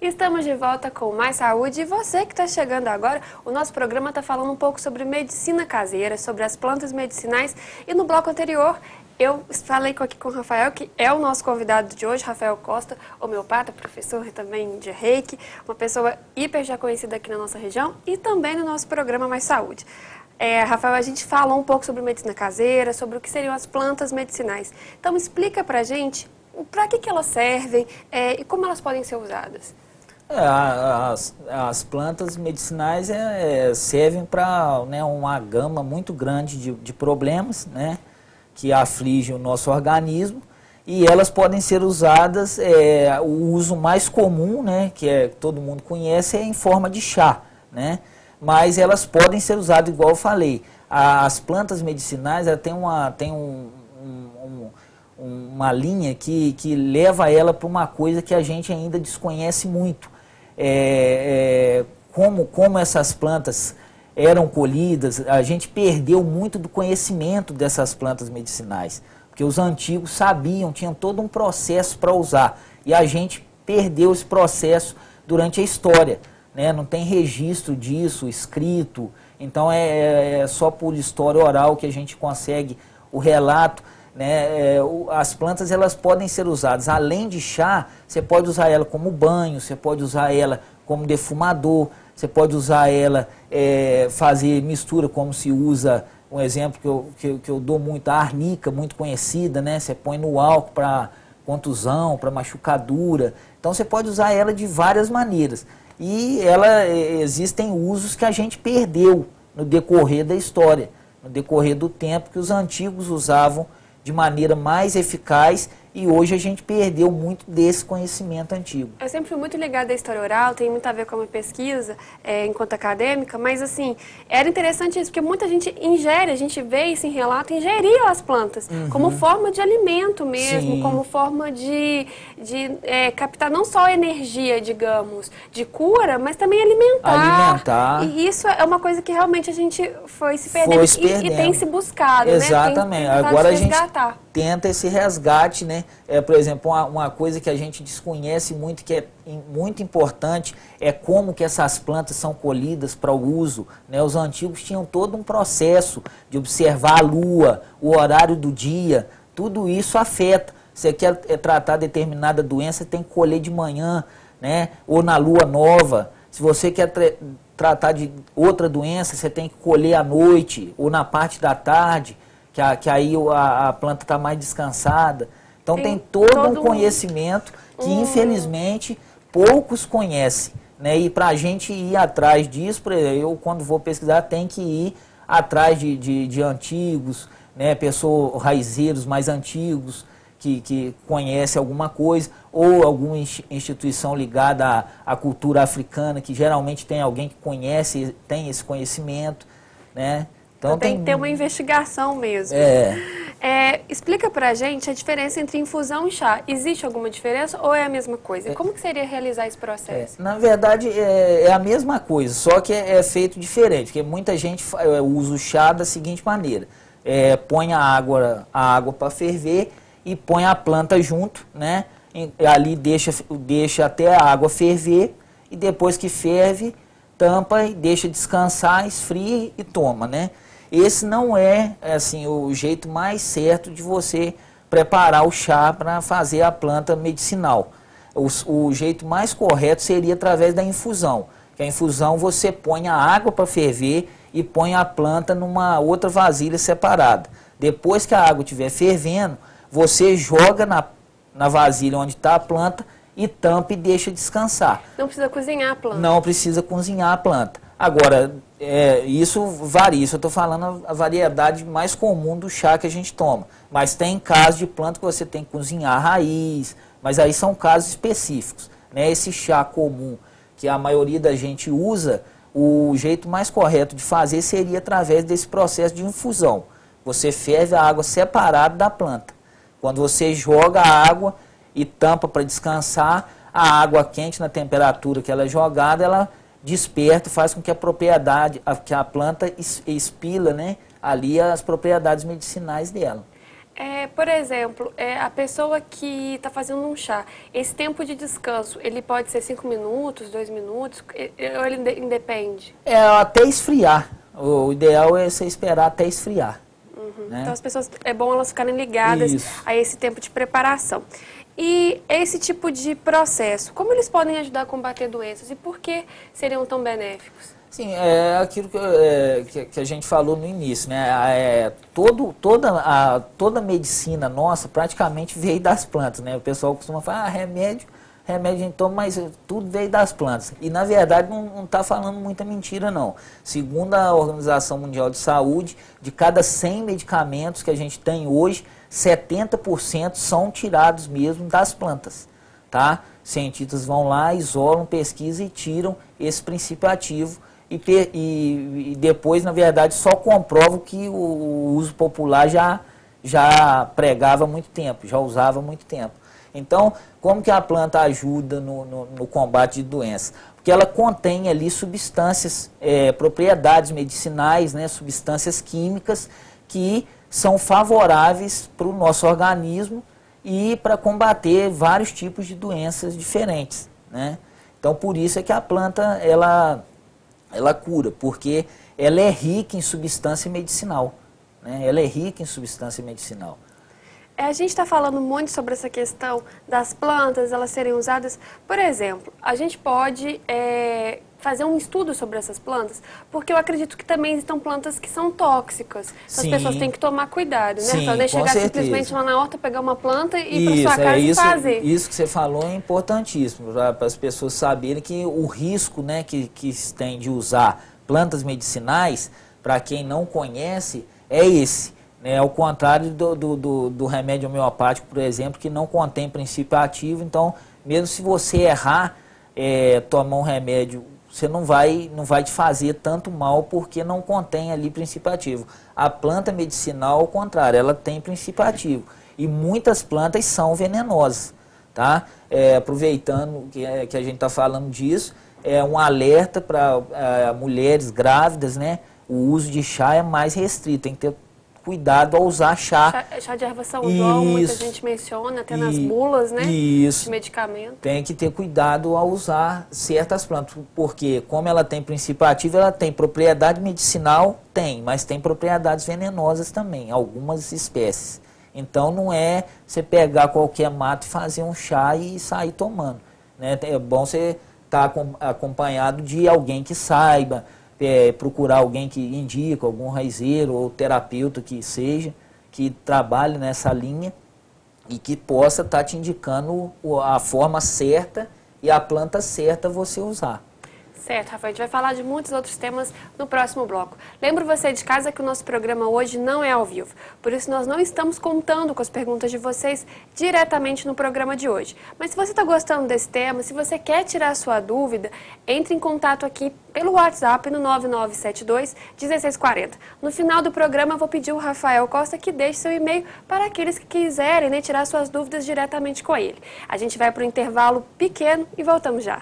Estamos de volta com Mais Saúde e você que está chegando agora, o nosso programa está falando um pouco sobre medicina caseira, sobre as plantas medicinais e no bloco anterior eu falei aqui com o Rafael, que é o nosso convidado de hoje, Rafael Costa, homeopata, professor também de Reiki, uma pessoa hiper já conhecida aqui na nossa região e também no nosso programa Mais Saúde. Rafael, a gente falou um pouco sobre medicina caseira, sobre o que seriam as plantas medicinais. Então explica pra gente para que elas servem e como elas podem ser usadas. As plantas medicinais servem para uma gama muito grande de problemas, né, que afligem o nosso organismo, e elas podem ser usadas, o uso mais comum, né, que todo mundo conhece, é em forma de chá, né, mas elas podem ser usadas, igual eu falei. As plantas medicinais têm uma linha que leva ela para uma coisa que a gente ainda desconhece muito. Como essas plantas eram colhidas, a gente perdeu muito do conhecimento dessas plantas medicinais, porque os antigos sabiam, tinham todo um processo para usar, e a gente perdeu esse processo durante a história, né? Não tem registro disso escrito, então é só por história oral que a gente consegue o relato, né? As plantas elas podem ser usadas, além de chá, você pode usar ela como banho, você pode usar ela como defumador, você pode usar ela, fazer mistura, como se usa, um exemplo que eu dou muito, a arnica, muito conhecida, né? Você põe no álcool para contusão, para machucadura, então você pode usar ela de várias maneiras. E existem usos que a gente perdeu no decorrer da história, no decorrer do tempo, que os antigos usavam de maneira mais eficaz, e hoje a gente perdeu muito desse conhecimento antigo. Eu sempre fui muito ligada à história oral, tem muito a ver com a minha pesquisa enquanto acadêmica, mas assim, era interessante isso, porque muita gente ingere, a gente vê isso em relato, ingeria as plantas, como forma de alimento mesmo, sim, como forma de captar não só energia, digamos, de cura, mas também alimentar. E isso é uma coisa que realmente a gente foi se perdendo, e tem se buscado, exatamente, né? Agora a gente tenta esse resgate, né? Por exemplo, uma coisa que a gente desconhece muito, que é muito importante, é como que essas plantas são colhidas para o uso, né? Os antigos tinham todo um processo de observar a lua, o horário do dia, tudo isso afeta. Você quer tratar determinada doença, tem que colher de manhã, né? Ou na lua nova. Se você quer tratar de outra doença, você tem que colher à noite ou na parte da tarde, que aí a planta está mais descansada. Então tem todo um conhecimento que infelizmente poucos conhecem, né? E para a gente ir atrás disso, eu quando vou pesquisar tenho que ir atrás de antigos, né? Pessoas raizeiros mais antigos que conhecem alguma coisa, ou alguma instituição ligada à cultura africana, que geralmente tem alguém que conhece, tem esse conhecimento, né? Então tem que ter uma investigação mesmo. Explica pra gente a diferença entre infusão e chá. Existe alguma diferença ou é a mesma coisa? E como que seria realizar esse processo? Na verdade, é a mesma coisa, só que é feito diferente, porque muita gente usa o chá da seguinte maneira. Põe a água para ferver e põe a planta junto, né? Ali deixa até a água ferver, e depois que ferve, tampa e deixa descansar, esfria e toma, né? Esse não é assim o jeito mais certo de você preparar o chá para fazer a planta medicinal. O jeito mais correto seria através da infusão. Que a infusão você põe a água para ferver e põe a planta numa outra vasilha separada. Depois que a água estiver fervendo, você joga na vasilha onde está a planta e tampa e deixa descansar. Não precisa cozinhar a planta. Não precisa cozinhar a planta. Agora, isso varia, isso eu estou falando a variedade mais comum do chá que a gente toma. Mas tem casos de planta que você tem que cozinhar a raiz, mas aí são casos específicos, né? Esse chá comum que a maioria da gente usa, o jeito mais correto de fazer seria através desse processo de infusão. Você ferve a água separada da planta. Quando você joga a água e tampa para descansar, a água quente na temperatura que ela é jogada, ela desperta e faz com que a planta expila, né, ali as propriedades medicinais dela. Por exemplo, a pessoa que está fazendo um chá, esse tempo de descanso, ele pode ser 5 minutos, 2 minutos, ou ele independe? Até esfriar. O ideal é você esperar até esfriar. Né? Então as pessoas, é bom elas ficarem ligadas Isso. a esse tempo de preparação. E esse tipo de processo, como eles podem ajudar a combater doenças e por que seriam tão benéficos? Sim, é aquilo que a gente falou no início, né? Toda a medicina nossa praticamente veio das plantas, né? O pessoal costuma falar, remédio a gente toma, mas tudo veio das plantas. E na verdade não está falando muita mentira não. Segundo a Organização Mundial de Saúde, de cada 100 medicamentos que a gente tem hoje, 70% são tirados mesmo das plantas, tá? Cientistas vão lá, isolam, pesquisam e tiram esse princípio ativo e depois, na verdade, só comprovam que o uso popular já pregava há muito tempo, já usava há muito tempo. Então, como que a planta ajuda no combate de doenças? Porque ela contém ali substâncias, propriedades medicinais, né, substâncias químicas que são favoráveis para o nosso organismo e para combater vários tipos de doenças diferentes, né? Então, por isso é que a planta, ela cura, porque ela é rica em substância medicinal, né? Ela é rica em substância medicinal. A gente está falando muito sobre essa questão das plantas, elas serem usadas. Por exemplo, a gente pode fazer um estudo sobre essas plantas, porque eu acredito que também existam plantas que são tóxicas. Então, as pessoas têm que tomar cuidado, né? Sim, Não é chegar simplesmente lá na horta, pegar uma planta e ir para sua casa e fazer. Isso que você falou é importantíssimo, para as pessoas saberem que o risco, né, que tem de usar plantas medicinais, para quem não conhece, é esse. Ao contrário do remédio homeopático, por exemplo, que não contém princípio ativo. Então, mesmo se você errar, tomar um remédio, você não vai te fazer tanto mal porque não contém ali princípio ativo. A planta medicinal, ao contrário, ela tem princípio ativo. E muitas plantas são venenosas, tá? Aproveitando que a gente está falando disso, um alerta para mulheres grávidas, né? O uso de chá é mais restrito, tem que ter cuidado ao usar chá. Chá de erva São João, muita gente menciona, até nas bulas, né? Isso. De medicamento. Tem que ter cuidado ao usar certas plantas, porque como ela tem princípio ativo, ela tem propriedade medicinal, mas tem propriedades venenosas também, algumas espécies. Então não é você pegar qualquer mato e fazer um chá e sair tomando, né? É bom você estar acompanhado de alguém que saiba, procurar alguém que indica, algum raizeiro ou terapeuta que seja, que trabalhe nessa linha e que possa estar te indicando a forma certa e a planta certa você usar. Certo, Rafael, a gente vai falar de muitos outros temas no próximo bloco. Lembro você de casa que o nosso programa hoje não é ao vivo, por isso nós não estamos contando com as perguntas de vocês diretamente no programa de hoje. Mas se você está gostando desse tema, se você quer tirar a sua dúvida, entre em contato aqui pelo WhatsApp no 9972-1640. No final do programa eu vou pedir ao Rafael Costa que deixe seu e-mail para aqueles que quiserem, né, tirar suas dúvidas diretamente com ele. A gente vai para um intervalo pequeno e voltamos já.